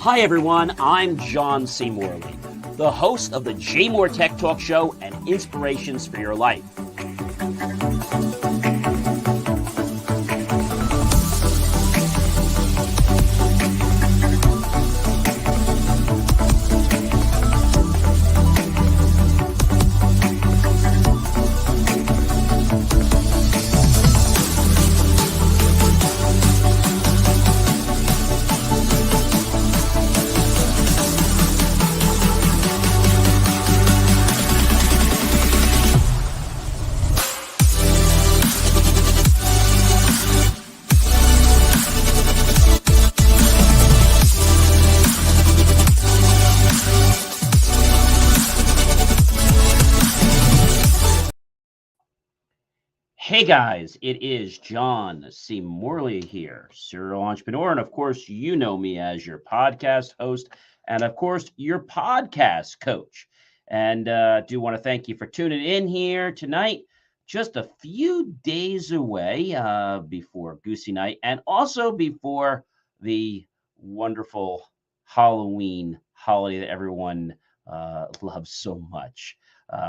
Hi everyone, I'm John C. Morley, the host of the JMOR Tech Talk Show and Inspirations for Your Life. Hey guys, it is John C. Morley here, serial entrepreneur, and of course, you know me as your podcast host, and of course, your podcast coach. And do want to thank you for tuning in here tonight. Just a few days away before Goosey Night, and also before the wonderful Halloween holiday that everyone loves so much.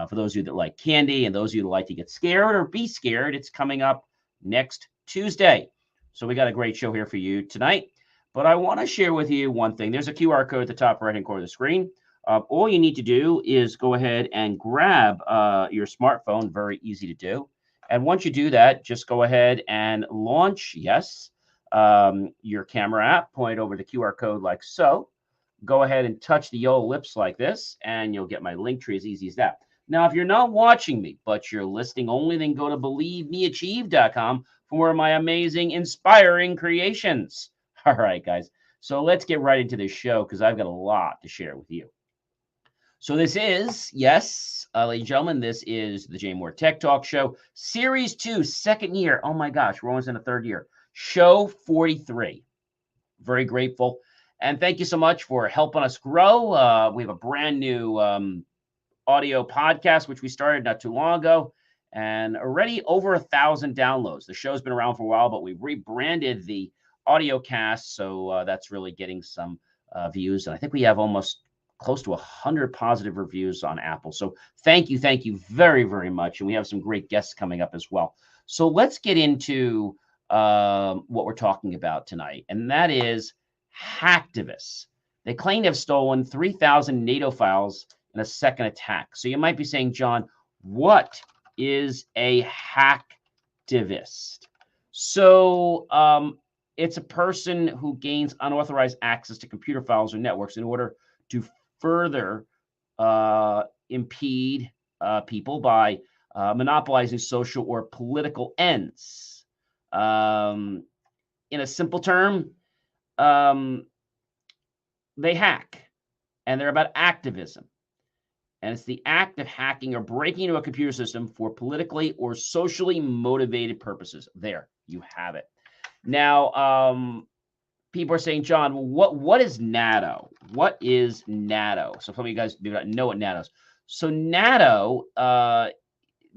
For those of you that like candy and those of you that like to get scared or be scared, it's coming up next Tuesday. So we got a great show here for you tonight. But I want to share with you one thing. There's a QR code at the top right-hand corner of the screen. All you need to do is go ahead and grab your smartphone. Very easy to do. And once you do that, just go ahead and launch, your camera app. Point over the QR code like so. Go ahead and touch the yellow lips like this, and you'll get my link tree as easy as that. Now, if you're not watching me, but you're listening only, then go to believemeachieve.com for more of my amazing, inspiring creations. All right, guys. So let's get right into this show because I've got a lot to share with you. So this is, ladies and gentlemen, this is the JMOR Tech Talk Show, Series 2, second year. Oh my gosh, we're almost in the third year. Show 43. Very grateful. And thank you so much for helping us grow. We have a brand new audio podcast, which we started not too long ago, and already over 1,000 downloads. The show's been around for a while, but we rebranded the audio cast, so that's really getting some views. And I think we have almost close to 100 positive reviews on Apple. So thank you very, very much. And we have some great guests coming up as well. So let's get into what we're talking about tonight, and that is hacktivists. They claim to have stolen 3,000 NATO files in a second attack. So you might be saying, John, what is a hacktivist? So it's a person who gains unauthorized access to computer files or networks in order to further impede people by monopolizing social or political ends. In a simple term, they hack, and they're about activism. And it's the act of hacking or breaking into a computer system for politically or socially motivated purposes. There, you have it. Now, people are saying, John, what is NATO? What is NATO? So some of you guys do not know what NATO is. So NATO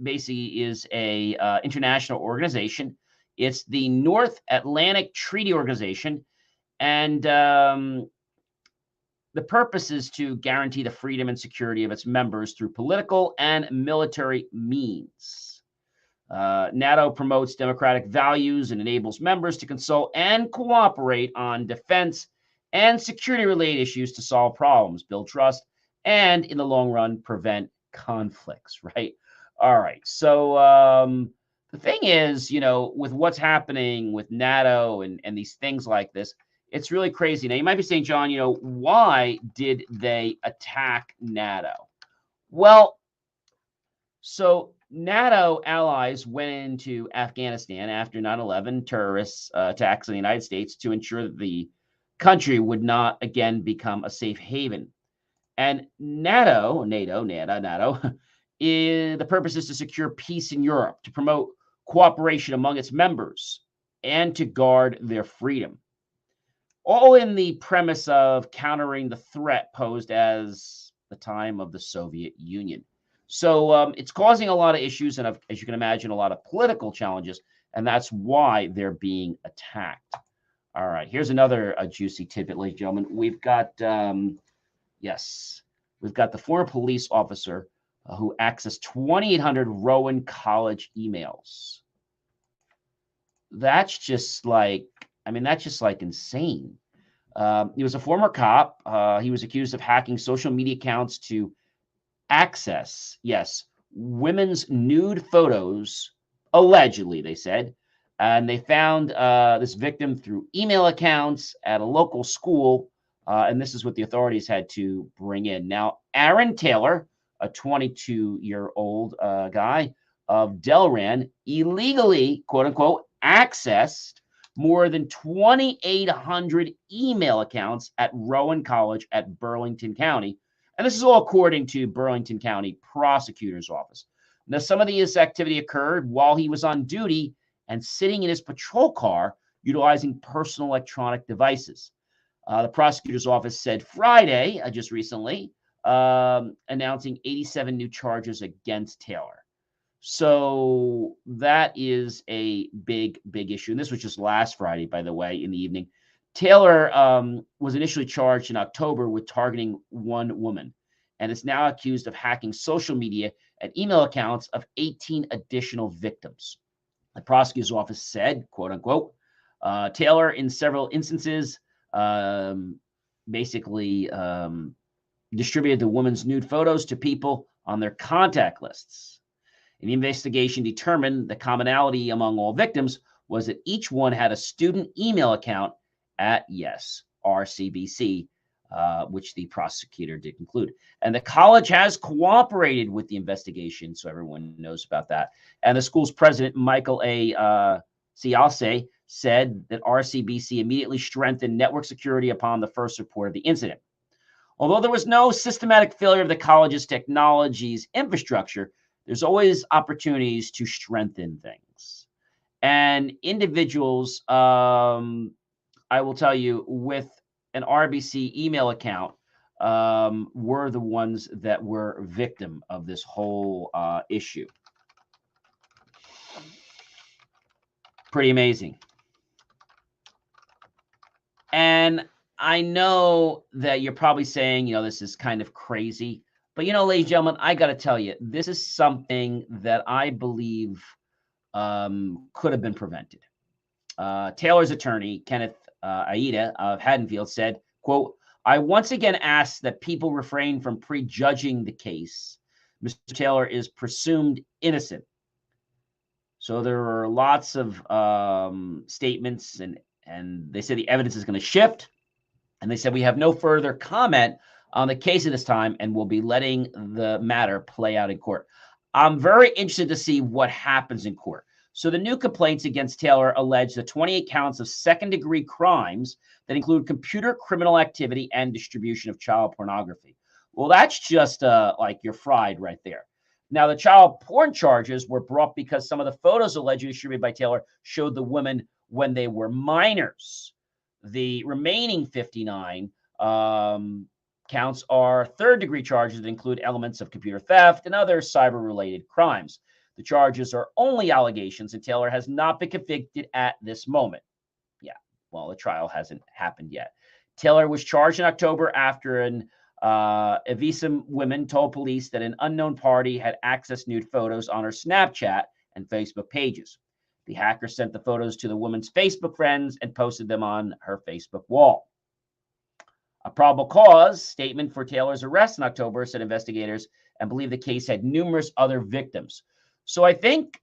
basically is a international organization. It's the North Atlantic Treaty Organization, and the purpose is to guarantee the freedom and security of its members through political and military means. NATO promotes democratic values and enables members to consult and cooperate on defense and security-related issues to solve problems, build trust, and in the long run, prevent conflicts, right? All right. So the thing is, with what's happening with NATO and these things like this, it's really crazy. Now, you might be saying, John, why did they attack NATO? Well, so NATO allies went into Afghanistan after 9/11 terrorist attacks in the United States to ensure that the country would not again become a safe haven. And NATO, the purpose is to secure peace in Europe, to promote cooperation among its members, and to guard their freedom. All in the premise of countering the threat posed as the time of the Soviet Union. So it's causing a lot of issues and, as you can imagine, a lot of political challenges, and that's why they're being attacked. All right. Here's another juicy tidbit, ladies and gentlemen. We've got, yes, we've got the former police officer who accessed 2,800 Rowan College emails. That's just like, I mean, that's just like insane. He was a former cop. He was accused of hacking social media accounts to access, yes, women's nude photos, allegedly, they said. And they found this victim through email accounts at a local school. And this is what the authorities had to bring in. Now, Aaron Taylor, a 22-year-old guy of Delran, illegally, quote unquote, accessed more than 2,800 email accounts at Rowan College at Burlington County. And this is all according to Burlington County Prosecutor's Office. Now, some of this activity occurred while he was on duty and sitting in his patrol car utilizing personal electronic devices. The prosecutor's office said Friday, just recently, announcing 87 new charges against Taylor. So that is a big, big issue. And this was just last Friday, by the way, in the evening. Taylor was initially charged in October with targeting one woman and is now accused of hacking social media and email accounts of 18 additional victims. The prosecutor's office said, quote unquote, Taylor, in several instances, basically distributed the woman's nude photos to people on their contact lists. And the investigation determined the commonality among all victims was that each one had a student email account at, yes, RCBC, which the prosecutor did conclude. And the college has cooperated with the investigation, so everyone knows about that. And the school's president, Michael A. Cialce, said that RCBC immediately strengthened network security upon the first report of the incident. Although there was no systematic failure of the college's technology's infrastructure, there's always opportunities to strengthen things. And individuals, I will tell you, with an RBC email account, were the ones that were victim of this whole issue. Pretty amazing. And I know that you're probably saying, this is kind of crazy. But, ladies and gentlemen, I got to tell you, this is something that I believe could have been prevented. Taylor's attorney, Kenneth Aida of Haddonfield, said, quote, I once again ask that people refrain from prejudging the case. Mr. Taylor is presumed innocent. So there were lots of statements, and they said the evidence is going to shift. And they said, we have no further comment on the case at this time, and we'll be letting the matter play out in court. I'm very interested to see what happens in court. So the new complaints against Taylor allege the 28 counts of second-degree crimes that include computer criminal activity and distribution of child pornography. Well, that's just like you're fried right there. Now, the child porn charges were brought because some of the photos allegedly distributed by Taylor showed the women when they were minors. The remaining 59 counts are third-degree charges that include elements of computer theft and other cyber-related crimes. The charges are only allegations, and Taylor has not been convicted at this moment. Yeah, well, the trial hasn't happened yet. Taylor was charged in October after an Evisum woman told police that an unknown party had accessed nude photos on her Snapchat and Facebook pages. The hacker sent the photos to the woman's Facebook friends and posted them on her Facebook wall. A probable cause statement for Taylor's arrest in October, said investigators, and believe the case had numerous other victims. So I think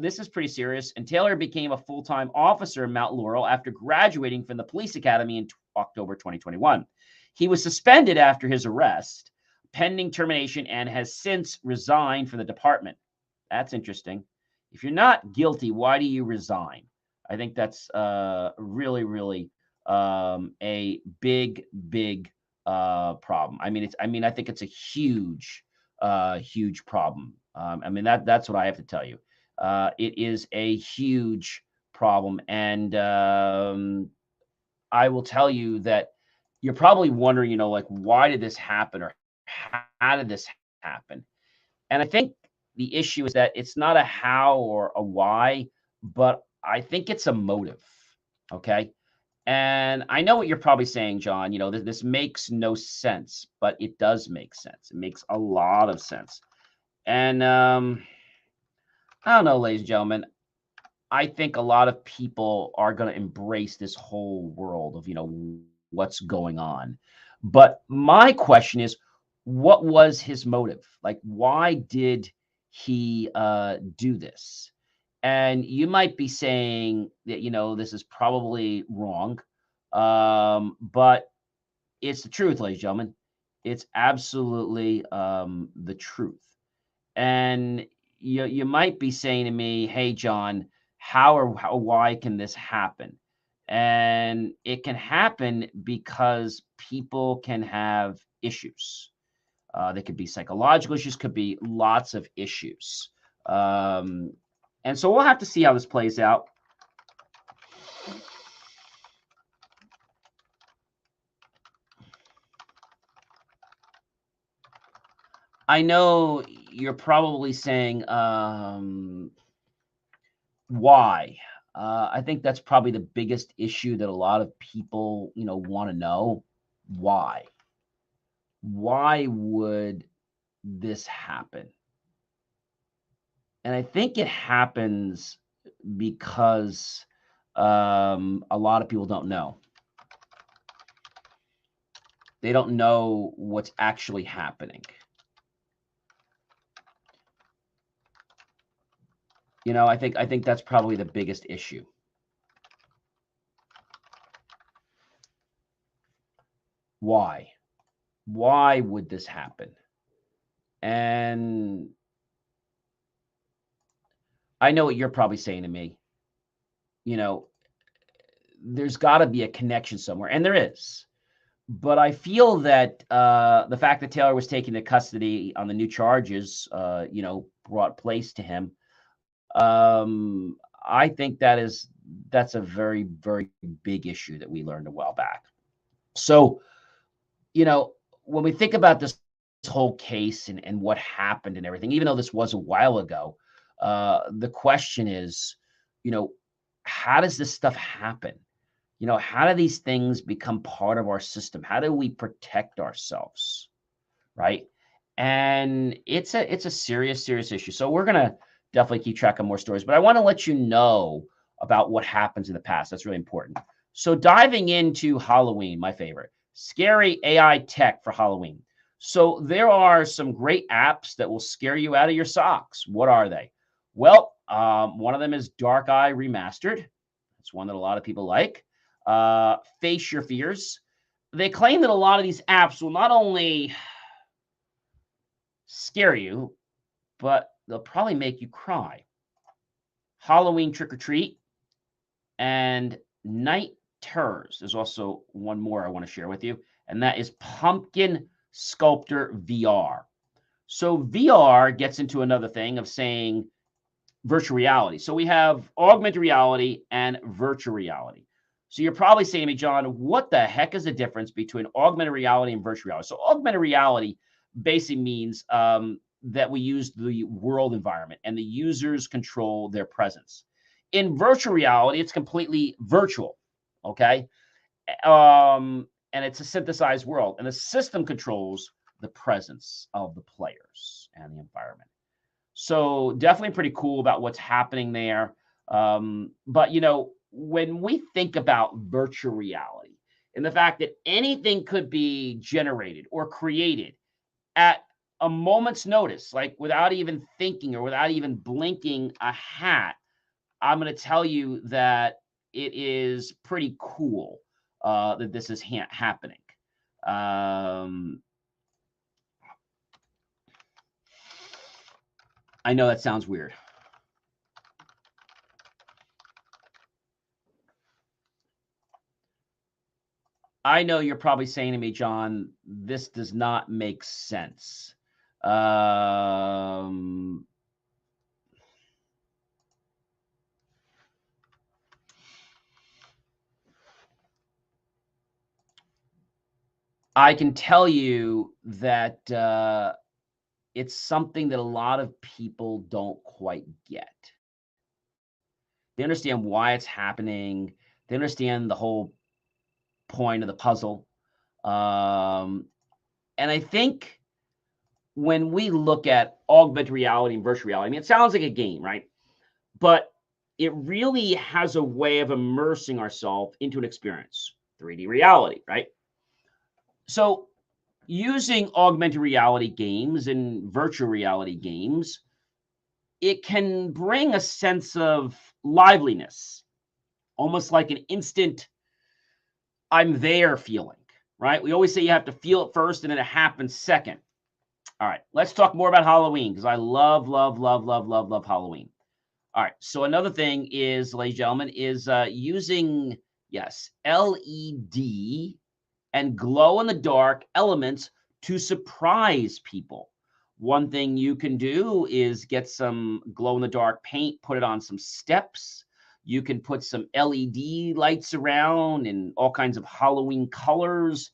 this is pretty serious. And Taylor became a full-time officer in Mount Laurel after graduating from the police academy in October 2021. He was suspended after his arrest, pending termination, and has since resigned from the department. That's interesting. If you're not guilty, why do you resign? I think that's really, really a big, big problem. I mean, I think it's a huge, huge problem. That's what I have to tell you. It is a huge problem, and I will tell you that you're probably wondering, why did this happen, or how did this happen? And I think the issue is that it's not a how or a why, but I think it's a motive. Okay. And I know what you're probably saying, John. This makes no sense, but it does make sense. It makes a lot of sense. And I don't know, ladies and gentlemen. I think a lot of people are going to embrace this whole world of, what's going on. But my question is, what was his motive? Like, why did he do this? And you might be saying that, this is probably wrong. But it's the truth, ladies and gentlemen. It's absolutely the truth. And you might be saying to me, "Hey, John, why can this happen?" And it can happen because people can have issues. They could be psychological issues, could be lots of issues. Um, and so we'll have to see how this plays out. I know you're probably saying, why? I think that's probably the biggest issue that a lot of people, want to know. Why? Why would this happen? And I think it happens because a lot of people don't know. They don't know what's actually happening. I think that's probably the biggest issue. Why? Why would this happen? And I know what you're probably saying to me. You know, there's got to be a connection somewhere, and there is. But I feel that the fact that Taylor was taken into custody on the new charges, brought place to him. I think that's a very, very big issue that we learned a while back. So, when we think about this whole case and what happened and everything, even though this was a while ago, the question is, you know, how does this stuff happen? How do these things become part of our system? How do we protect ourselves? Right. And it's a serious, serious issue. So we're gonna definitely keep track of more stories, but I want to let you know about what happens in the past. That's really important. So diving into Halloween, my favorite, scary AI tech for Halloween. So there are some great apps that will scare you out of your socks. What are they? Well, one of them is Dark Eye Remastered. It's one that a lot of people like. Face Your Fears. They claim that a lot of these apps will not only scare you, but they'll probably make you cry. Halloween Trick or Treat and Night Terrors. There's also one more I want to share with you, and that is Pumpkin Sculptor VR. So VR gets into another thing of saying virtual reality. So we have augmented reality and virtual reality. So you're probably saying to me, John, what the heck is the difference between augmented reality and virtual reality? So augmented reality basically means that we use the world environment and the users control their presence. In virtual reality, it's completely virtual, okay? And it's a synthesized world, and the system controls the presence of the players and the environment. So definitely pretty cool about what's happening there. But when we think about virtual reality and the fact that anything could be generated or created at a moment's notice, like without even thinking or without even blinking a hat, I'm going to tell you that it is pretty cool that this is happening. I know that sounds weird. I know you're probably saying to me, John, this does not make sense. I can tell you that it's something that a lot of people don't quite get. They understand why it's happening. They understand the whole point of the puzzle. And I think when we look at augmented reality and virtual reality, I mean, it sounds like a game, right? But it really has a way of immersing ourselves into an experience, 3D reality, right? So using augmented reality games and virtual reality games, it can bring a sense of liveliness, almost like an instant I'm there feeling, right? We always say you have to feel it first and then it happens second. All right, let's talk more about Halloween because I love, love, love, love, love, love Halloween. All right, so another thing is, ladies and gentlemen, is using, yes, LED and glow-in-the-dark elements to surprise people. One thing you can do is get some glow-in-the-dark paint, put it on some steps. You can put some LED lights around in all kinds of Halloween colors.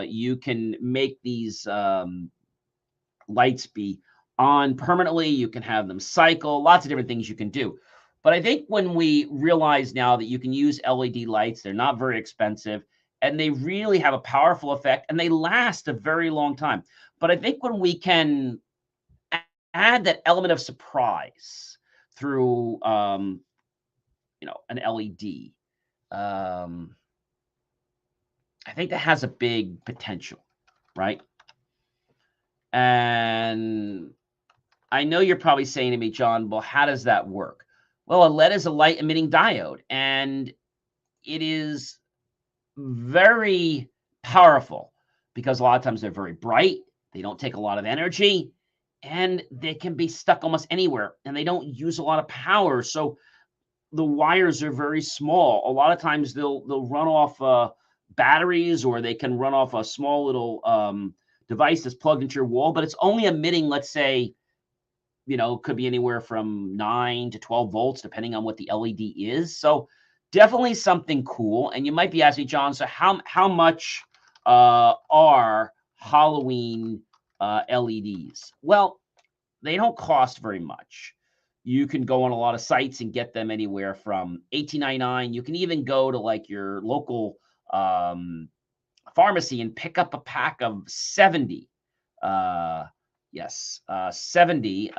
You can make these lights be on permanently. You can have them cycle, lots of different things you can do. But I think when we realize now that you can use LED lights, they're not very expensive, and they really have a powerful effect, and they last a very long time. But I think when we can add that element of surprise through, an LED, I think that has a big potential, right? And I know you're probably saying to me, John, well, how does that work? Well, a LED is a light emitting diode, and it is very powerful because a lot of times they're very bright. They don't take a lot of energy, and they can be stuck almost anywhere, and they don't use a lot of power. So the wires are very small. A lot of times they'll run off batteries, or they can run off a small little device that's plugged into your wall, but it's only emitting, let's say, could be anywhere from 9 to 12 volts, depending on what the LED is. So definitely something cool. And you might be asking, John, so how much are Halloween LEDs? Well, they don't cost very much. You can go on a lot of sites and get them anywhere from $18.99. You can even go to like your local pharmacy and pick up a pack of 70. Yes, 70.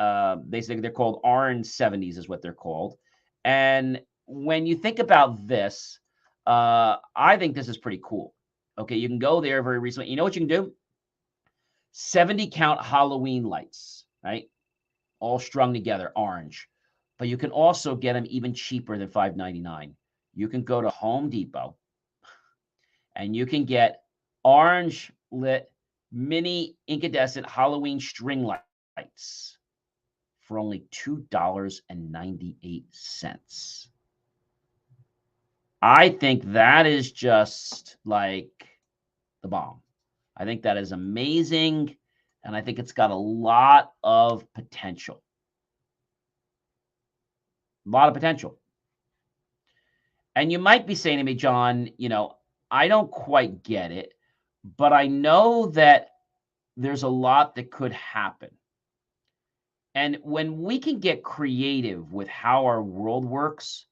Basically, they're called orange 70s is what they're called. And when you think about this, I think this is pretty cool. Okay, you can go there very recently. You know what you can do? 70 count Halloween lights, right? All strung together, orange. But you can also get them even cheaper than $5.99. You can go to Home Depot and you can get orange lit mini incandescent Halloween string lights for only $2.98. I think that is just like the bomb. I think that is amazing, and I think it's got a lot of potential. A lot of potential. And you might be saying to me, John, I don't quite get it, but I know that there's a lot that could happen. And when we can get creative with how our world works,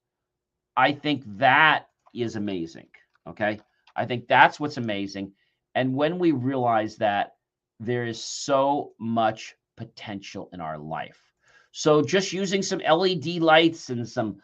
I think that is amazing. Okay. I think that's what's amazing. And when we realize that there is so much potential in our life. So just using some LED lights and some,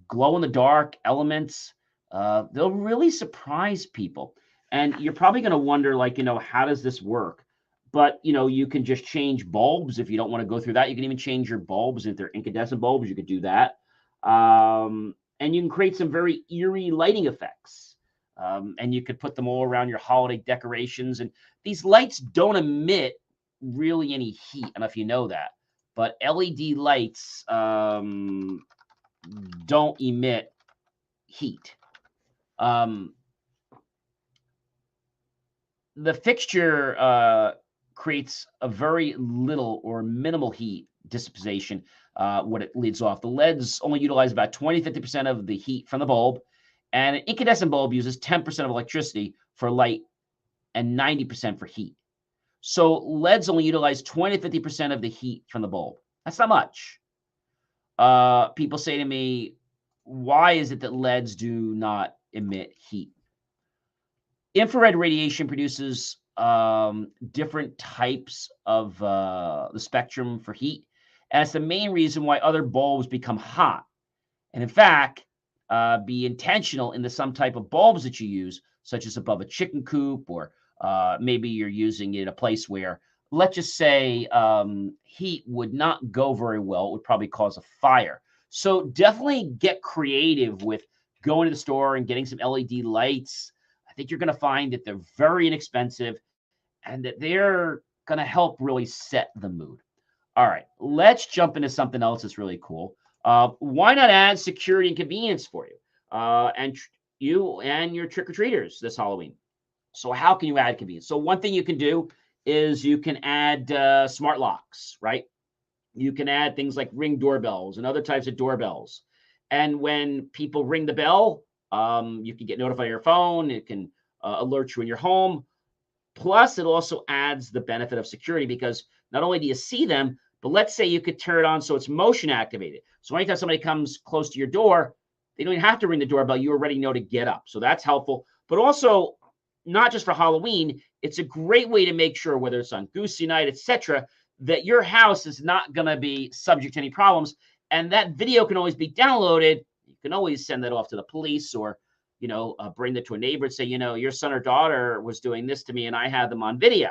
glow in the dark elements, they'll really surprise people. And you're probably going to wonder, like, how does this work? But, you can just change bulbs if you don't want to go through that. You can even change your bulbs. If they're incandescent bulbs, you could do that. And you can create some very eerie lighting effects. And you could put them all around your holiday decorations. And these lights don't emit really any heat. I don't know if you know that. But LED lights don't emit heat. The fixture creates a very little or minimal heat dissipation when it leads off. The LEDs only utilize about 20-50% of the heat from the bulb, and an incandescent bulb uses 10% of electricity for light and 90% for heat. So LEDs only utilize 20-50% of the heat from the bulb. That's not much. People say to me, why is it that LEDs do not emit heat? Infrared radiation produces different types of the spectrum for heat. And it's the main reason why other bulbs become hot. And in fact, be intentional in some type of bulbs that you use, such as above a chicken coop, or maybe you're using it in a place where, let's just say, heat would not go very well. It would probably cause a fire. So definitely get creative with going to the store and getting some LED lights. I think you're going to find that they're very inexpensive and that they're going to help really set the mood. All right, let's jump into something else that's really cool. Why not add security and convenience for you and you and your trick-or-treaters this Halloween? So how can you add convenience? So one thing you can do is you can add smart locks, right? You can add things like Ring doorbells and other types of doorbells. And when people ring the bell, you can get notified on your phone. It can alert you in your home. Plus, it also adds the benefit of security because not only do you see them, but let's say you could turn it on so it's motion activated. So anytime somebody comes close to your door, they don't even have to ring the doorbell. You already know to get up. So that's helpful. But also, not just for Halloween, it's a great way to make sure, whether it's on Goosey Night, etc., that your house is not going to be subject to any problems. And that video can always be downloaded. You can always send that off to the police or, bring that to a neighbor and say, your son or daughter was doing this to me and I had them on video.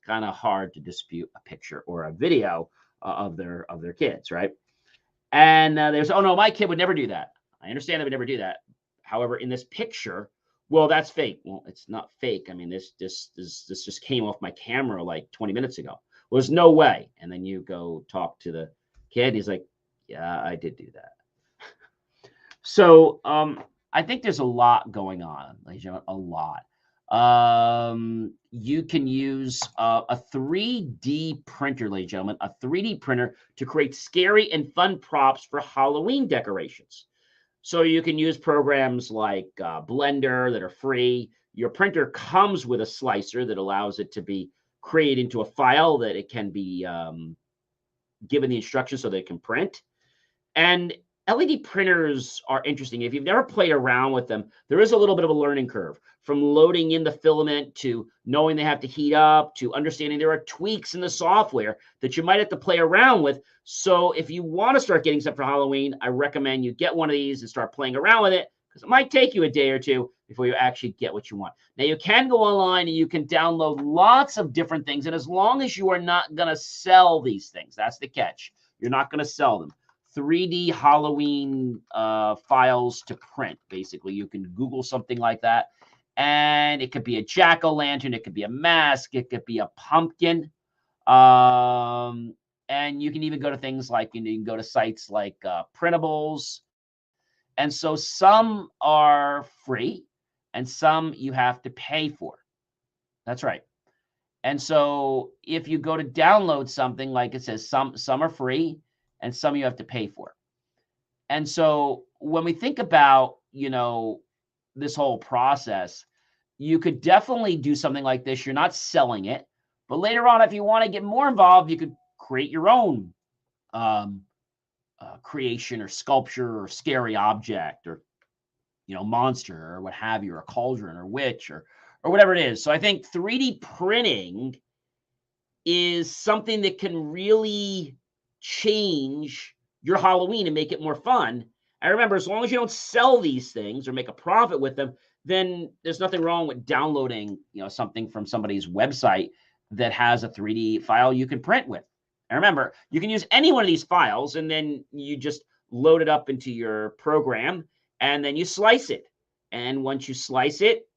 Kind of hard to dispute a picture or a video of their kids, right? And there's, oh no, my kid would never do that. I understand they would never do that. However, in this picture, well, that's fake. Well, it's not fake. I mean, this just came off my camera like 20 minutes ago. Well, there's no way. And then you go talk to the kid. He's like, yeah, I did do that. So I think there's a lot going on, ladies and gentlemen, a lot. You can use a 3D printer, ladies and gentlemen, a 3D printer to create scary and fun props for Halloween decorations. So you can use programs like Blender that are free. Your printer comes with a slicer that allows it to be created into a file that it can be given the instructions so that it can print. And LED printers are interesting. If you've never played around with them, there is a little bit of a learning curve from loading in the filament to knowing they have to heat up to understanding there are tweaks in the software that you might have to play around with. So if you want to start getting stuff for Halloween, I recommend you get one of these and start playing around with it because it might take you a day or two before you actually get what you want. Now, you can go online and you can download lots of different things. And as long as you are not going to sell these things, that's the catch. You're not going to sell them. 3D Halloween files to print, basically. You can Google something like that. And it could be a jack-o'-lantern. It could be a mask. It could be a pumpkin. And you can even go to things like, you can go to sites like Printables. And so some are free and some you have to pay for. That's right. And so if you go to download something, like it says, some are free and some you have to pay for. And so when we think about, this whole process, you could definitely do something like this. You're not selling it, but later on, if you want to get more involved, you could create your own creation or sculpture or scary object or, monster or what have you, or a cauldron or witch or whatever it is. So I think 3D printing is something that can really change your Halloween and make it more fun. And remember, as long as you don't sell these things or make a profit with them, then there's nothing wrong with downloading, something from somebody's website that has a 3D file you can print with. And remember, you can use any one of these files and then you just load it up into your program and then you slice it. And once you slice it,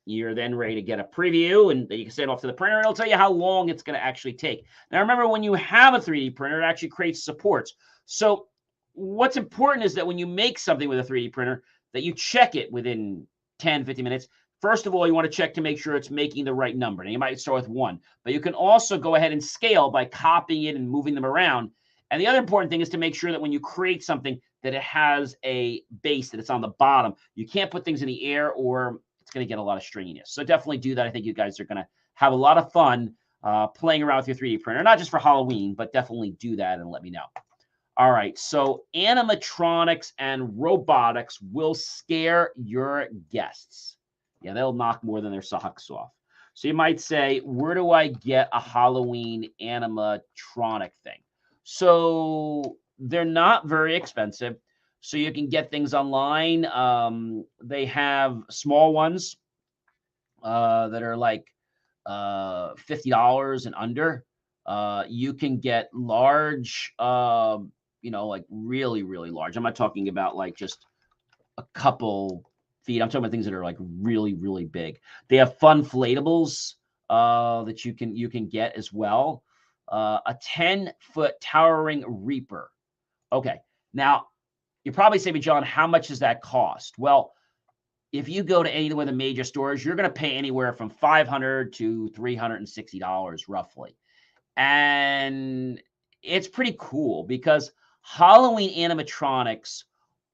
you're then ready to get a preview and then you can send it off to the printer and it'll tell you how long it's going to actually take. Now, remember, when you have a 3D printer, it actually creates supports. So what's important is that when you make something with a 3D printer, that you check it within 10, 15 minutes. First of all, you want to check to make sure it's making the right number. Now, you might start with 1, but you can also go ahead and scale by copying it and moving them around. And the other important thing is to make sure that when you create something that it has a base, that it's on the bottom. You can't put things in the air or it's going to get a lot of stringiness. So definitely do that. I think you guys are going to have a lot of fun playing around with your 3D printer, not just for Halloween, but definitely do that and let me know. All right, so animatronics and robotics will scare your guests. Yeah, they'll knock more than their socks off. So you might say, where do I get a Halloween animatronic thing? So they're not very expensive. So you can get things online. They have small ones that are like $50 and under. You can get large, like really, really large. I'm not talking about like just a couple feet. I'm talking about things that are like really, really big. They have fun inflatables that you can get as well. A 10-foot towering Reaper. Okay, now you're probably saying, John, how much does that cost? Well, if you go to any of the major stores, you're going to pay anywhere from $500 to $360 roughly. And it's pretty cool because Halloween animatronics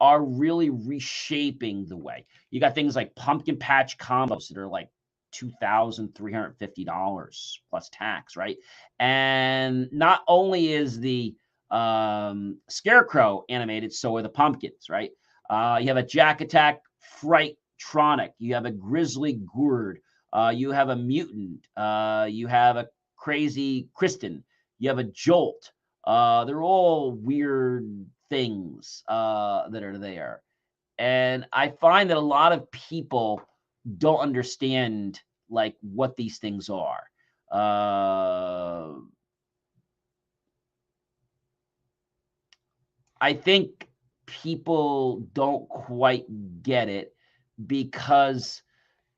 are really reshaping the way. You got things like pumpkin patch combos that are like $2,350 plus tax, right? And not only is the scarecrow animated, so are the pumpkins, right? You have a Jack Attack Fright Tronic. You have a Grizzly Gourd. You have a Mutant. You have a Crazy Kristen. You have a Jolt. They're all weird things that are there. And I find that a lot of people don't understand like what these things are. I think people don't quite get it because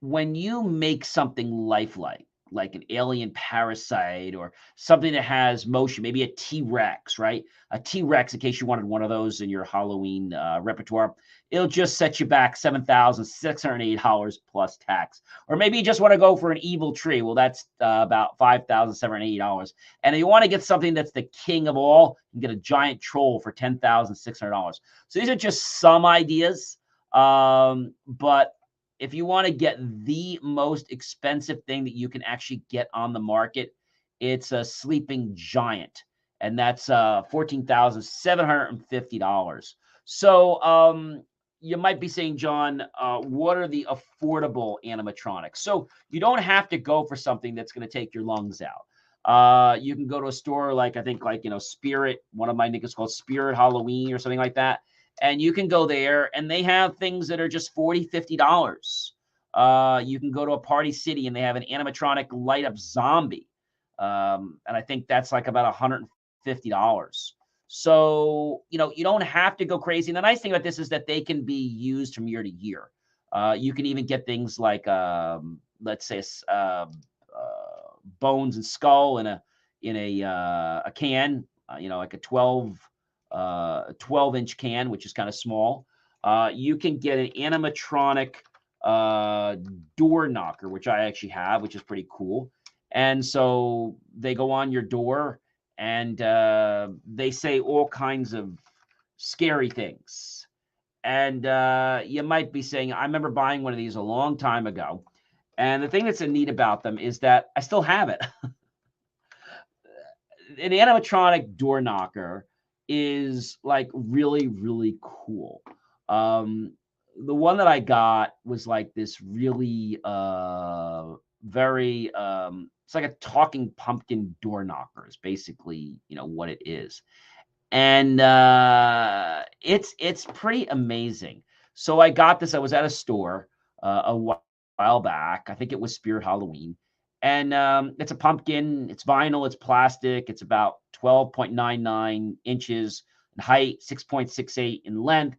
when you make something lifelike, like an alien parasite or something that has motion, maybe a T-Rex, right? A T-Rex, in case you wanted one of those in your Halloween repertoire, it'll just set you back $7,680 plus tax. Or maybe you just want to go for an evil tree. Well, that's about $5,780. And if you want to get something that's the king of all, you can get a giant troll for $10,600. So these are just some ideas. But if you want to get the most expensive thing that you can actually get on the market, it's a sleeping giant, and that's $14,750. So you might be saying, John, what are the affordable animatronics? So you don't have to go for something that's going to take your lungs out. You can go to a store like, I think, like, Spirit. One of my niggas called Spirit Halloween or something like that. And you can go there and they have things that are just $40, $50. You can go to a Party City and they have an animatronic light up zombie. And I think that's like about $150. So, you don't have to go crazy. And the nice thing about this is that they can be used from year to year. You can even get things like, let's say, bones and skull in a can, like a 12-inch can, which is kind of small. You can get an animatronic door knocker, which I actually have, which is pretty cool. And so they go on your door and they say all kinds of scary things. And you might be saying, I remember buying one of these a long time ago. And the thing that's neat about them is that I still have it. An animatronic door knocker is like really, really cool. The one that I got was like this really very it's like a talking pumpkin door knocker is basically what it is. And it's pretty amazing. So I got this. I was at a store a while back. I think it was Spirit Halloween. And it's a pumpkin. It's vinyl. It's plastic. It's about 12.99 inches in height, 6.68 in length.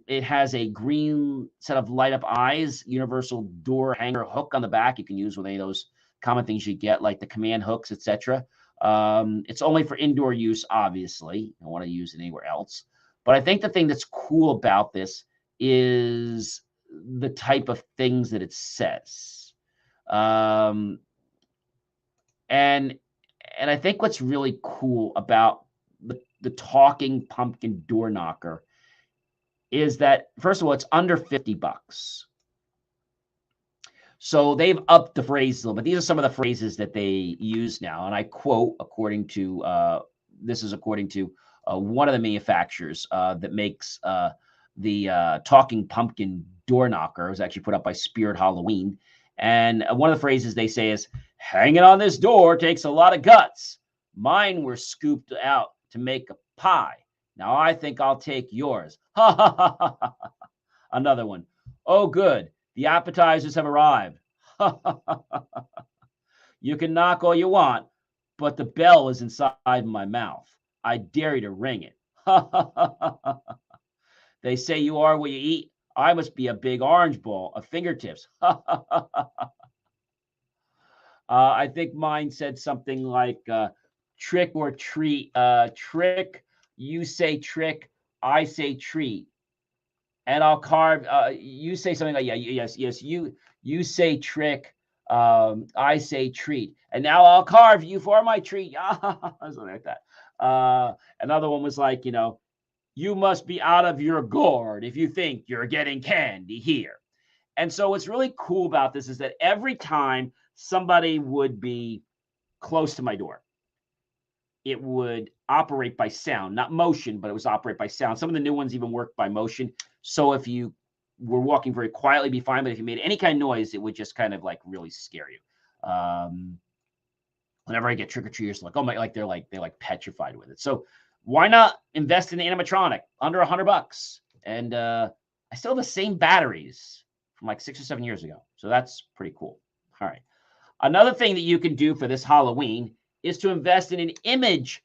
It has a green set of light up eyes, universal door hanger hook on the back. You can use with any of those common things you get, like the command hooks, etc. It's only for indoor use, obviously. I don't want to use it anywhere else. But I think the thing that's cool about this is the type of things that it says. And I think what's really cool about the talking pumpkin door knocker is that, first of all, it's under $50. So they've upped the phrase a little bit. These are some of the phrases that they use now. And I quote, this is according to one of the manufacturers that makes the talking pumpkin door knocker. It was actually put up by Spirit Halloween. And one of the phrases they say is, hanging on this door takes a lot of guts. Mine were scooped out to make a pie. Now I think I'll take yours. Ha ha ha ha ha. Another one. Oh, good. The appetizers have arrived. You can knock all you want, but the bell is inside my mouth. I dare you to ring it. They say you are what you eat. I must be a big orange ball of fingertips. I think mine said something like trick or treat. Trick, you say trick, I say treat. And I'll carve. You say something like, yes. You say trick. I say treat. And now I'll carve you for my treat. Something like that. Another one was like, you must be out of your gourd if you think you're getting candy here. And so what's really cool about this is that every time somebody would be close to my door, it would operate by sound, not motion, but it was operate by sound. Some of the new ones even work by motion. So if you were walking very quietly, be fine. But if you made any kind of noise, it would just kind of like really scare you. Whenever I get trick-or-treaters, like, oh my, like they're petrified with it. So why not invest in the animatronic under $100? And I still have the same batteries from like 6 or 7 years ago. So that's pretty cool. All right. Another thing that you can do for this Halloween is to invest in an image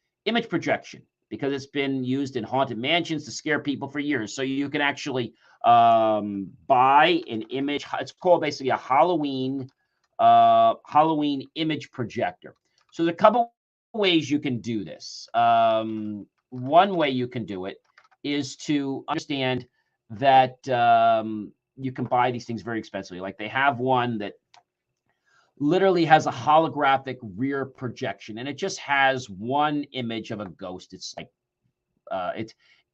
projection, because it's been used in haunted mansions to scare people for years. So you can actually buy an image. It's called basically a Halloween image projector. So there's a couple ways you can do this. One way you can do it is to understand that you can buy these things very expensively. Like they have one that literally has a holographic rear projection, and it just has one image of a ghost. It's like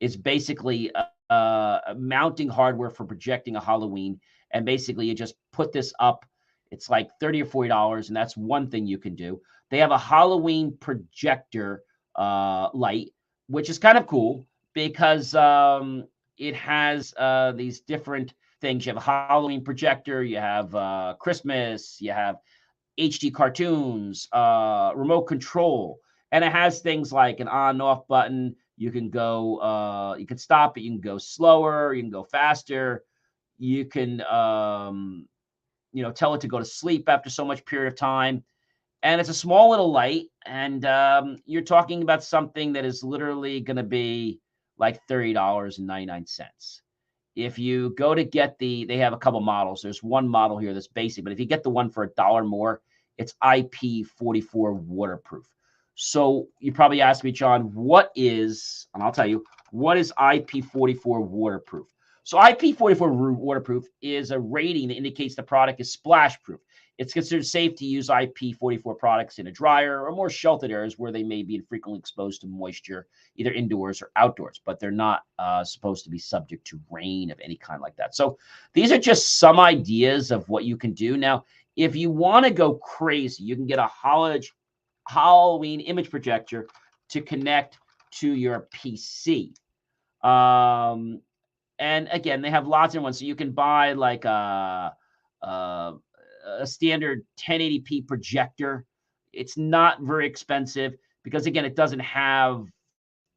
it's basically mounting hardware for projecting a Halloween, and basically you just put this up. It's like $30 or $40, and that's one thing you can do. They have a Halloween projector light, which is kind of cool because it has these different things. You have a Halloween projector, you have Christmas, you have HD cartoons, remote control, and it has things like an on and off button. You can go, you can stop it, you can go slower, you can go faster, you can, tell it to go to sleep after so much period of time. And it's a small little light, and you're talking about something that is literally going to be like $30.99. If you go to get they have a couple models. There's one model here that's basic, but if you get the one for $1 more, it's IP44 waterproof. So you probably ask me, John, and I'll tell you, what is IP44 waterproof? So IP44 waterproof is a rating that indicates the product is splash proof. It's considered safe to use IP44 products in a drier or more sheltered areas where they may be frequently exposed to moisture, either indoors or outdoors, but they're not supposed to be subject to rain of any kind like that. So these are just some ideas of what you can do. Now, if you want to go crazy, you can get a Halloween image projector to connect to your PC. And again, they have lots of ones. So you can buy like a standard 1080p projector. It's not very expensive because, again, it doesn't have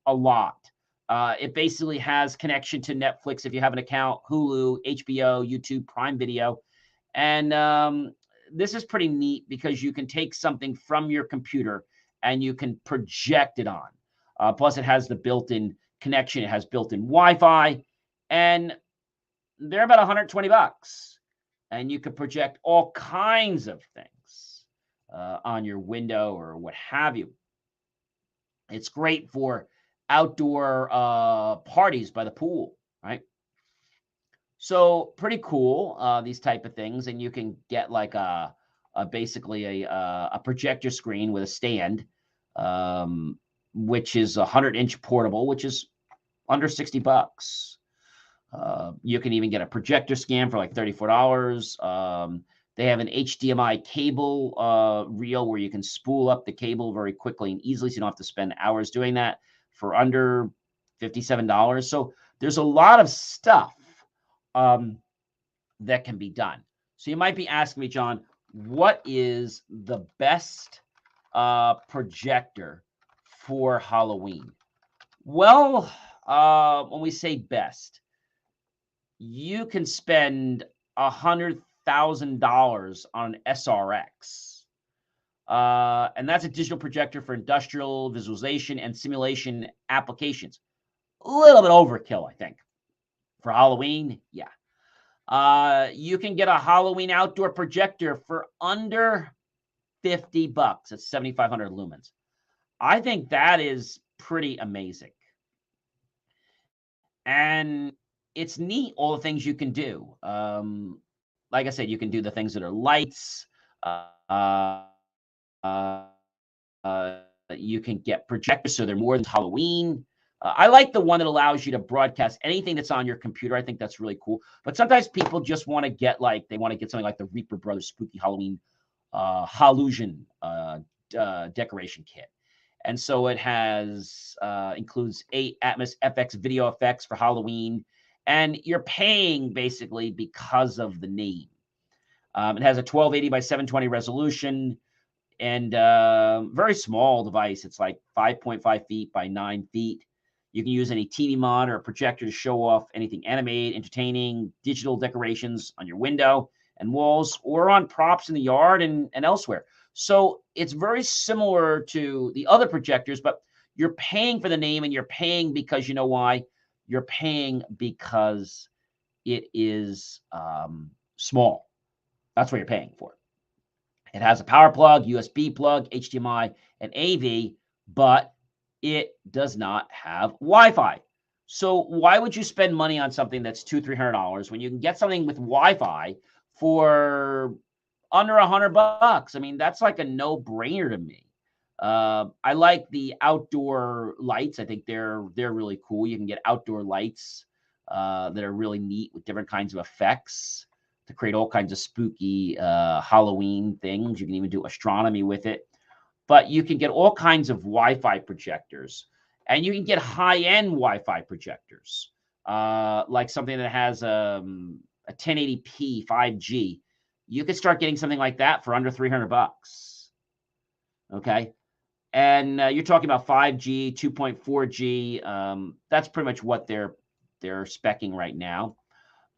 a lot. It basically has connection to Netflix if you have an account, Hulu, HBO, YouTube, Prime Video. And this is pretty neat because you can take something from your computer and you can project it on. Plus, it has the built-in connection. It has built-in Wi-Fi. And they're about $120. And you can project all kinds of things on your window or what have you. It's great for outdoor parties by the pool, right? So pretty cool, these type of things. And you can get like basically a projector screen with a stand, which is 100-inch portable, which is under $60. You can even get a projector scan for like $34. They have an HDMI cable reel where you can spool up the cable very quickly and easily, so you don't have to spend hours doing that for under $57. So there's a lot of stuff that can be done. So you might be asking me, John, what is the best projector for Halloween? Well, when we say best, you can spend $100,000 on an SRX. And that's a digital projector for industrial visualization and simulation applications. A little bit overkill, I think. For Halloween, yeah. You can get a Halloween outdoor projector for under $50. It's 7,500 lumens. I think that is pretty amazing. And it's neat, all the things you can do. Like I said, you can do the things that are lights. You can get projectors, so they're more than Halloween. I like the one that allows you to broadcast anything that's on your computer. I think that's really cool. But sometimes people just want to get something like the Reaper Brothers Spooky Halloween Hallusion decoration kit. And so it includes 8 Atmos FX video effects for Halloween. And you're paying basically because of the name. It has a 1280 by 720 resolution and very small device. It's like 5.5 feet by 9 feet. You can use any TV monitor or projector to show off anything animated, entertaining, digital decorations on your window and walls or on props in the yard and elsewhere. So it's very similar to the other projectors, but you're paying for the name and you're paying because you know why? You're paying because it is small. That's what you're paying for. It has a power plug, USB plug, HDMI, and AV, but it does not have Wi-Fi. So why would you spend money on something that's $200-300 when you can get something with Wi-Fi for under $100? I mean, that's like a no-brainer to me. I like the outdoor lights. I think they're really cool. You can get outdoor lights that are really neat with different kinds of effects to create all kinds of spooky Halloween things. You can even do astronomy with it. But you can get all kinds of Wi-Fi projectors, and you can get high-end Wi-Fi projectors, like something that has a 1080p 5G. You could start getting something like that for under $300. Okay, and you're talking about 5G, 2.4G. That's pretty much what they're speccing right now.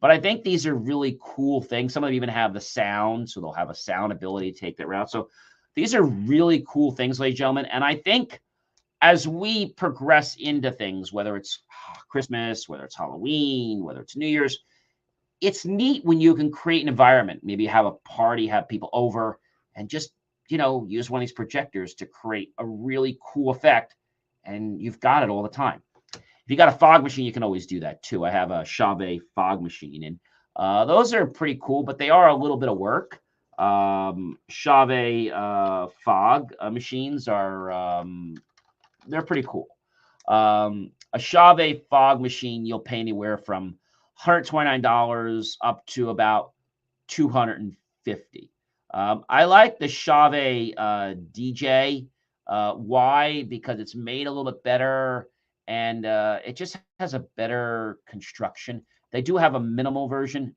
But I think these are really cool things. Some of them even have the sound, so they'll have a sound ability to take that route. So these are really cool things, ladies and gentlemen. And I think as we progress into things, whether it's Christmas, whether it's Halloween, whether it's New Year's, it's neat when you can create an environment. Maybe have a party, have people over, and just, use one of these projectors to create a really cool effect. And you've got it all the time. If you got a fog machine, you can always do that too. I have a Chavez fog machine, and those are pretty cool, but they are a little bit of work. Chavez fog machines are they're pretty cool. A Chavez fog machine, you'll pay anywhere from $129 up to about $250. I like the Chavez DJ. Why? Because it's made a little bit better, and it just has a better construction. They do have a minimal version,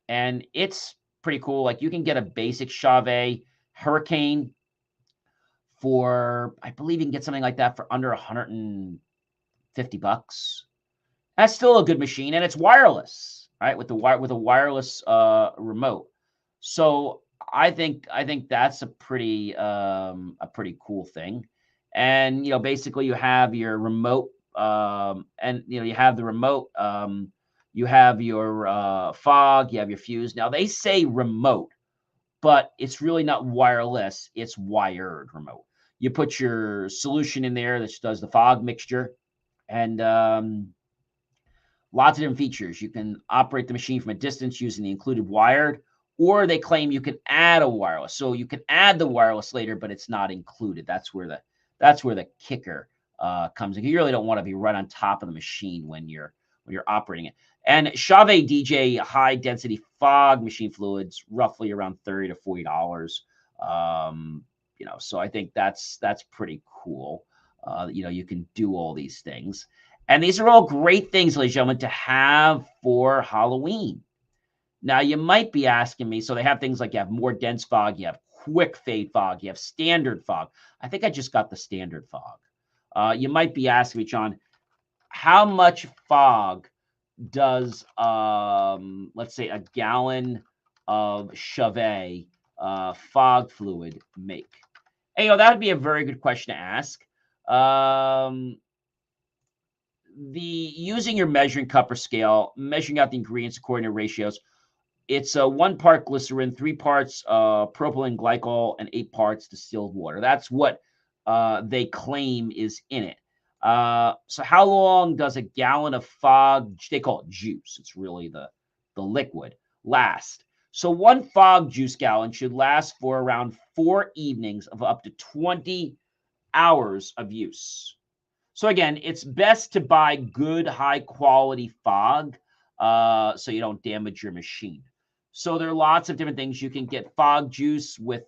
and it's pretty cool. Like you can get a basic Chavez Hurricane for, I believe you can get something like that for under $150. That's still a good machine, and it's wireless, right? With a wireless remote. So I think that's a pretty cool thing. And basically you have your remote, and you have the remote. You have your fog. You have your fuse. Now they say remote, but it's really not wireless. It's wired remote. You put your solution in there that does the fog mixture, and lots of different features. You can operate the machine from a distance using the included wired, or they claim you can add a wireless. So you can add the wireless later, but it's not included. That's where the kicker comes in. You really don't want to be right on top of the machine when you're when you're operating it. And Chave DJ high density fog machine fluids, roughly around $30 to $40. So I think that's pretty cool. You can do all these things. And these are all great things, ladies and gentlemen, to have for Halloween. Now, you might be asking me, so they have things like you have more dense fog, you have quick fade fog, you have standard fog. I think I just got the standard fog. You might be asking me, John, how much fog does, let's say, a gallon of Chave fog fluid make? And, that would be a very good question to ask. Using your measuring cup or scale, measuring out the ingredients according to ratios, it's 1 part glycerin, 3 parts propylene glycol, and 8 parts distilled water. That's what they claim is in it. So how long does a gallon of fog, they call it juice, it's really the liquid, last? So 1 fog juice gallon should last for around 4 evenings of up to 20 hours of use. So again, it's best to buy good, high quality fog so you don't damage your machine. So there are lots of different things. You can get fog juice with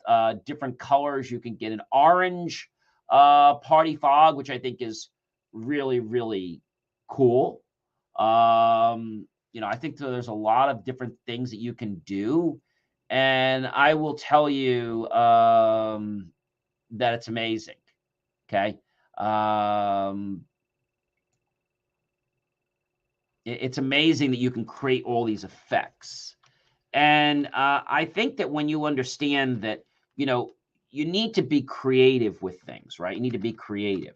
different colors. You can get an orange party fog, which I think is really, really cool. I think there's a lot of different things that you can do. And I will tell you that it's amazing. Okay. It's amazing that you can create all these effects. And I think that when you understand that, you need to be creative with things, right? You need to be creative.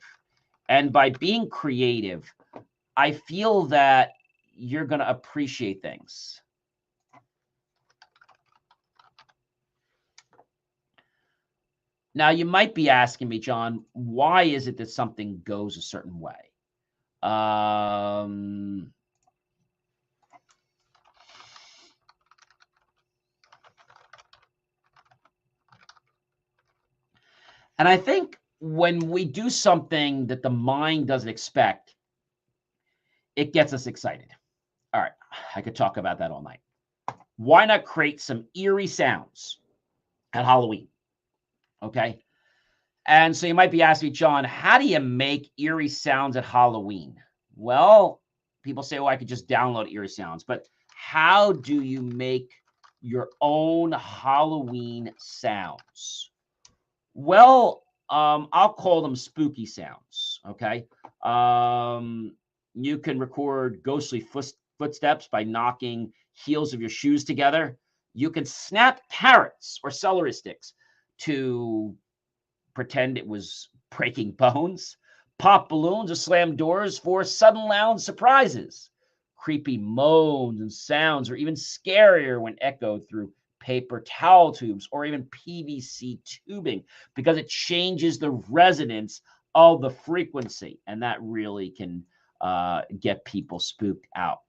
And by being creative, I feel that you're going to appreciate things. Now, you might be asking me, John, why is it that something goes a certain way? And I think when we do something that the mind doesn't expect, it gets us excited. All right, I could talk about that all night. Why not create some eerie sounds at Halloween? Okay. And so you might be asking me, John, how do you make eerie sounds at Halloween? Well, people say, I could just download eerie sounds, but how do you make your own Halloween sounds? Well, I'll call them spooky sounds. Okay. You can record ghostly footsteps by knocking heels of your shoes together. You can snap parrots or celery sticks to pretend it was breaking bones. Pop balloons or slam doors for sudden loud surprises. Creepy moans and sounds are even scarier when echoed through paper towel tubes or even PVC tubing because it changes the resonance of the frequency, and that really can get people spooked out.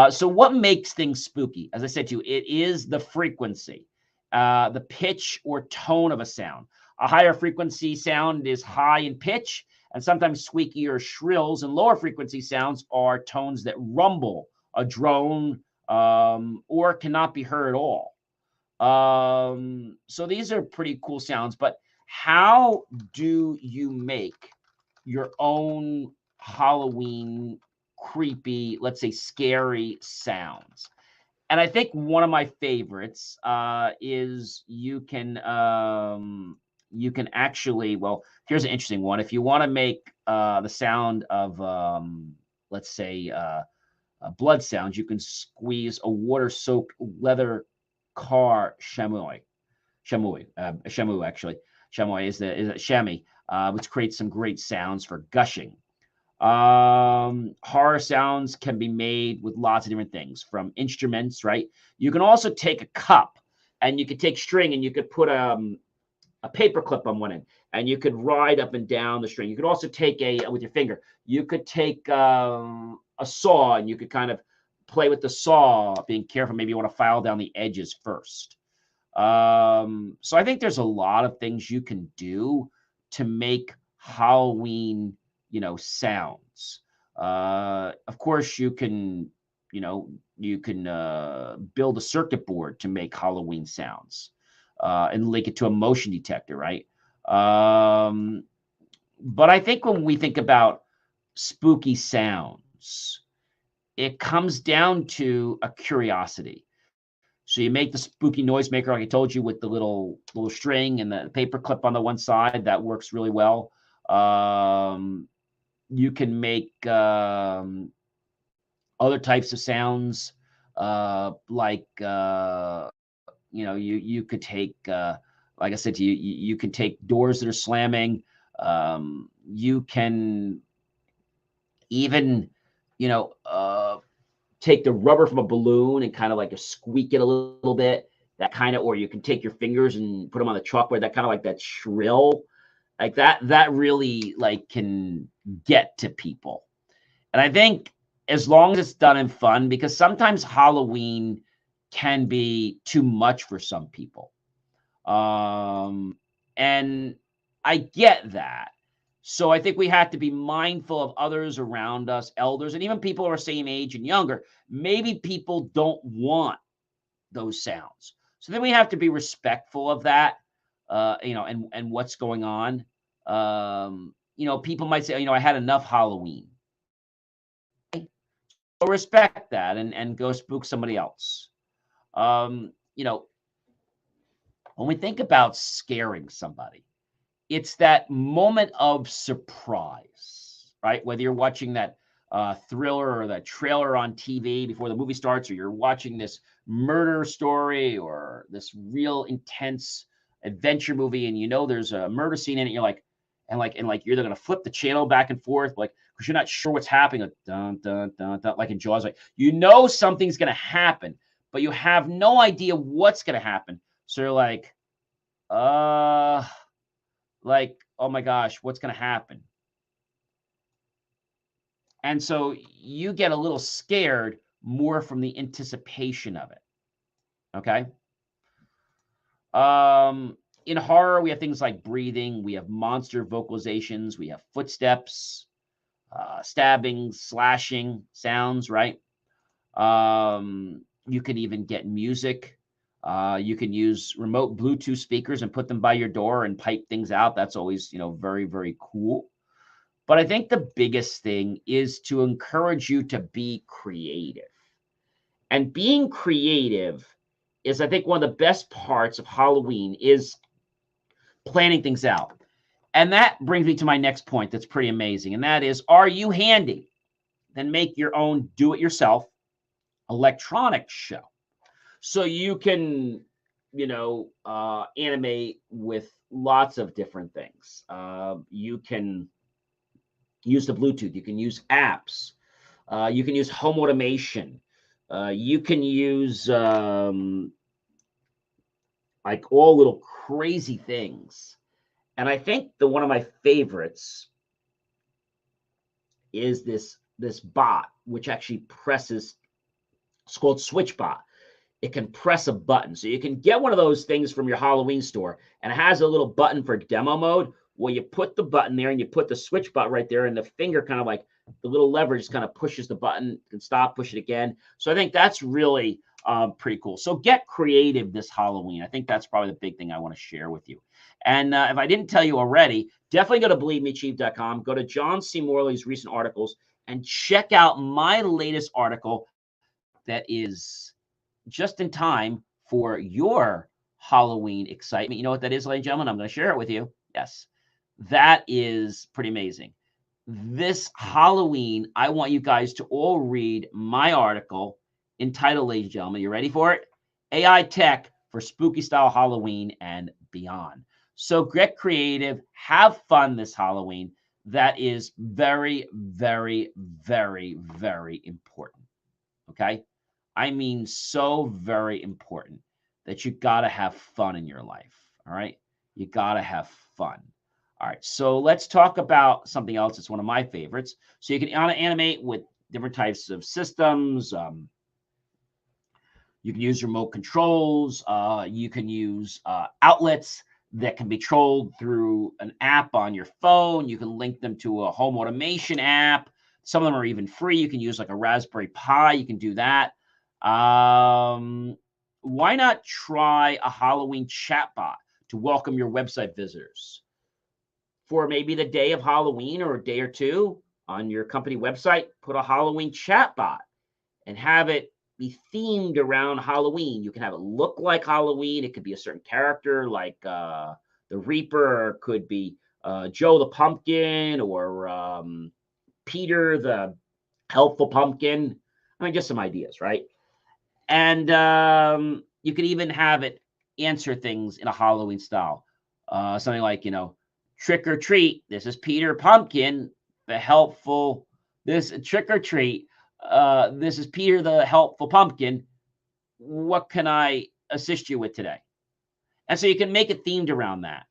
So what makes things spooky? As I said to you, it is the frequency, the pitch or tone of a sound. A higher frequency sound is high in pitch and sometimes squeaky or shrills, and lower frequency sounds are tones that rumble, a drone, or cannot be heard at all. So these are pretty cool sounds, but how do you make your own Halloween creepy, let's say scary sounds? And I think one of my favorites is you can actually, well, here's an interesting one. If you want to make the sound of, let's say, blood sounds, you can squeeze a water-soaked leather car chamois. Chamois actually. Chamois is a chamois, which creates some great sounds for gushing. Horror sounds can be made with lots of different things, from instruments, right? You can also take a cup and you could take string and you could put a paper clip on one end and you could ride up and down the string. You could also take with your finger, you could take a saw and you could kind of play with the saw, being careful. Maybe you want to file down the edges first. So I think there's a lot of things you can do to make Halloween, sounds. Of course, you can, build a circuit board to make Halloween sounds and link it to a motion detector, right? But I think when we think about spooky sounds, it comes down to a curiosity. So you make the spooky noisemaker, like I told you, with the little string and the paper clip on the one side. That works really well. You can make other types of sounds, like you could take, like I said to you, you can take doors that are slamming. You can even, you know, take the rubber from a balloon and kind of like squeak it a little bit. That kind of, or you can take your fingers and put them on the chalkboard. That kind of like that shrill, like that. That really like can get to people. And I think as long as it's done in fun, because sometimes Halloween can be too much for some people. And I get that. So I think we have to be mindful of others around us, elders, and even people who are same age and younger. Maybe people don't want those sounds. So then we have to be respectful of that, and what's going on. People might say, I had enough Halloween. So respect that and go spook somebody else. Um, you know, when we think about scaring somebody, it's that moment of surprise, right? Whether you're watching that thriller or that trailer on TV before the movie starts, or you're watching this murder story or this real intense adventure movie, and there's a murder scene in it, you're like, and you're gonna flip the channel back and forth, like, because you're not sure what's happening, like dun dun dun dun, like in Jaws, like something's gonna happen, but you have no idea what's gonna happen. So you're like, oh my gosh, what's going to happen? And so you get a little scared more from the anticipation of it. Okay. In horror, we have things like breathing, we have monster vocalizations, we have footsteps, stabbing, slashing sounds, right? You can even get music. You can use remote Bluetooth speakers and put them by your door and pipe things out. That's always, very, very cool. But I think the biggest thing is to encourage you to be creative. And being creative is, I think, one of the best parts of Halloween is planning things out. And that brings me to my next point that's pretty amazing. And that is, are you handy? Then make your own do-it-yourself electronics show. So you can, animate with lots of different things. You can use the Bluetooth. You can use apps. You can use home automation. You can use like all little crazy things. And I think one of my favorites is this bot, which actually presses. It's called SwitchBot. It can press a button. So you can get one of those things from your Halloween store, and it has a little button for demo mode. Well, you put the button there and you put the switch button right there, and the finger kind of like the little lever just kind of pushes the button, you can stop, push it again. So I think that's really pretty cool. So get creative this Halloween. I think that's probably the big thing I want to share with you. And if I didn't tell you already, definitely go to believemechief.com, go to John C. Morley's recent articles, and check out my latest article that is just in time for your Halloween excitement. You know what that is, ladies and gentlemen? I'm going to share it with you. Yes, that is pretty amazing. This Halloween, I want you guys to all read my article entitled, ladies and gentlemen, you ready for it? AI Tech for Spooky Style Halloween and Beyond. So get creative, have fun this Halloween. That is very, very, very, very important. Okay? I mean, so very important that you got to have fun in your life. All right. You got to have fun. All right. So let's talk about something else. It's one of my favorites. So you can animate with different types of systems. You can use remote controls. You can use outlets that can be controlled through an app on your phone. You can link them to a home automation app, Some of them are even free. You can use like a Raspberry Pi. You can do that. Why not try a Halloween chatbot to welcome your website visitors? For maybe the day of Halloween or a day or two on your company website, put a Halloween chatbot and have it be themed around Halloween. You can have it look like Halloween. It could be a certain character like the Reaper, or it could be Joe the Pumpkin, or Peter the Helpful Pumpkin. I mean, just some ideas, right? And you could even have it answer things in a Halloween style. Something like, trick or treat. This is Peter Pumpkin, the helpful. This trick or treat. This is Peter the Helpful Pumpkin. What can I assist you with today? And so you can make it themed around that.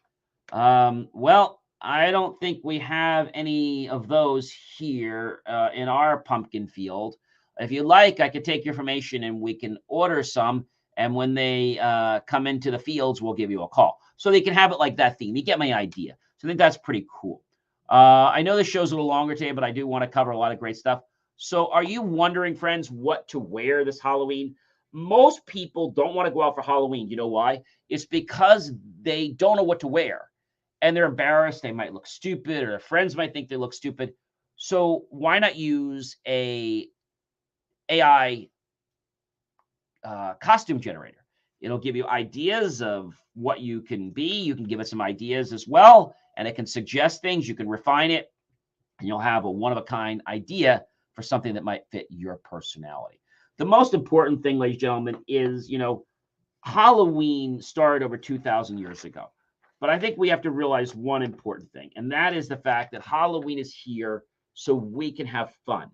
Well, I don't think we have any of those here in our pumpkin field. If you like, I could take your information and we can order some. And when they come into the fields, we'll give you a call. So they can have it like that theme. You get my idea. So I think that's pretty cool. I know this show's a little longer today, but I do want to cover a lot of great stuff. So are you wondering, friends, what to wear this Halloween? Most people don't want to go out for Halloween. You know why? It's because they don't know what to wear. And they're embarrassed. They might look stupid, or their friends might think they look stupid. So why not use a AI costume generator? It'll give you ideas of what you can be. You can give it some ideas as well, and it can suggest things. You can refine it, and you'll have a one-of-a-kind idea for something that might fit your personality. The most important thing, ladies and gentlemen, is, Halloween started over 2,000 years ago. But I think we have to realize one important thing, and that is the fact that Halloween is here so we can have fun.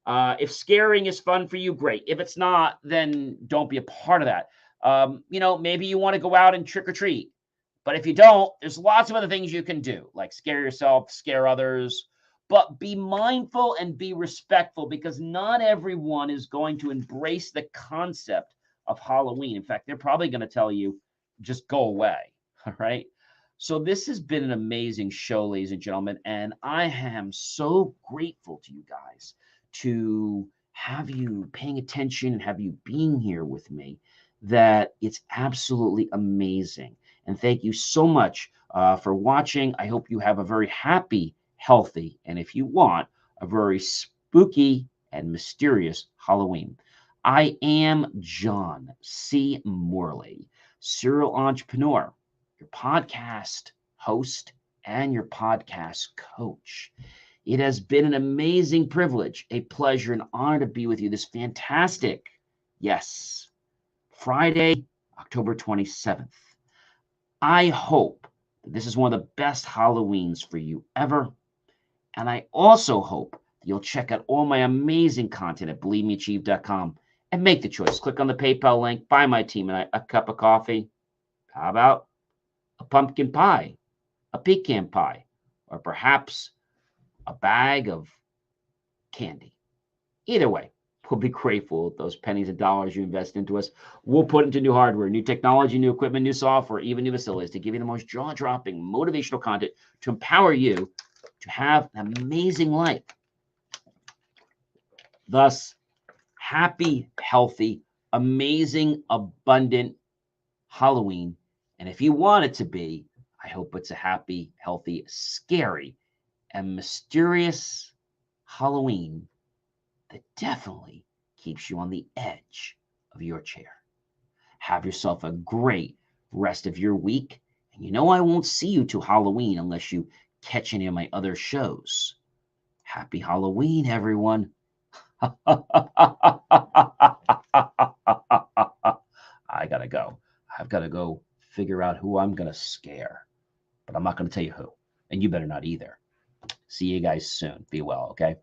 If scaring is fun for you, great. If it's not, then don't be a part of that. Maybe you want to go out and trick or treat. But if you don't, there's lots of other things you can do, like scare yourself, scare others. But be mindful and be respectful, because not everyone is going to embrace the concept of Halloween. In fact, they're probably going to tell you, just go away. All right. So this has been an amazing show, ladies and gentlemen, and I am so grateful to you guys to have you paying attention and have you being here with me, that it's absolutely amazing. And thank you so much for watching. I hope you have a very happy, healthy, and if you want, a very spooky and mysterious Halloween. I am John C. Morley, serial entrepreneur, your podcast host, and your podcast coach. It has been an amazing privilege, a pleasure, and honor to be with you this fantastic, yes, Friday, October 27th. I hope that this is one of the best Halloweens for you ever. And I also hope that you'll check out all my amazing content at believemeachieve.com and make the choice. Click on the PayPal link, buy my team and a cup of coffee. How about a pumpkin pie, a pecan pie, or perhaps a bag of candy? Either way, we'll be grateful with those pennies and dollars you invest into us. We'll put into new hardware, new technology, new equipment, new software, even new facilities to give you the most jaw-dropping motivational content to empower you to have an amazing life. Thus, happy, healthy, amazing, abundant Halloween. And if you want it to be, I hope it's a happy, healthy, scary, and mysterious Halloween that definitely keeps you on the edge of your chair. Have yourself a great rest of your week. And I won't see you till Halloween unless you catch any of my other shows. Happy Halloween, everyone. I gotta go. I've got to go figure out who I'm going to scare. But I'm not going to tell you who. And you better not either. See you guys soon. Be well, okay?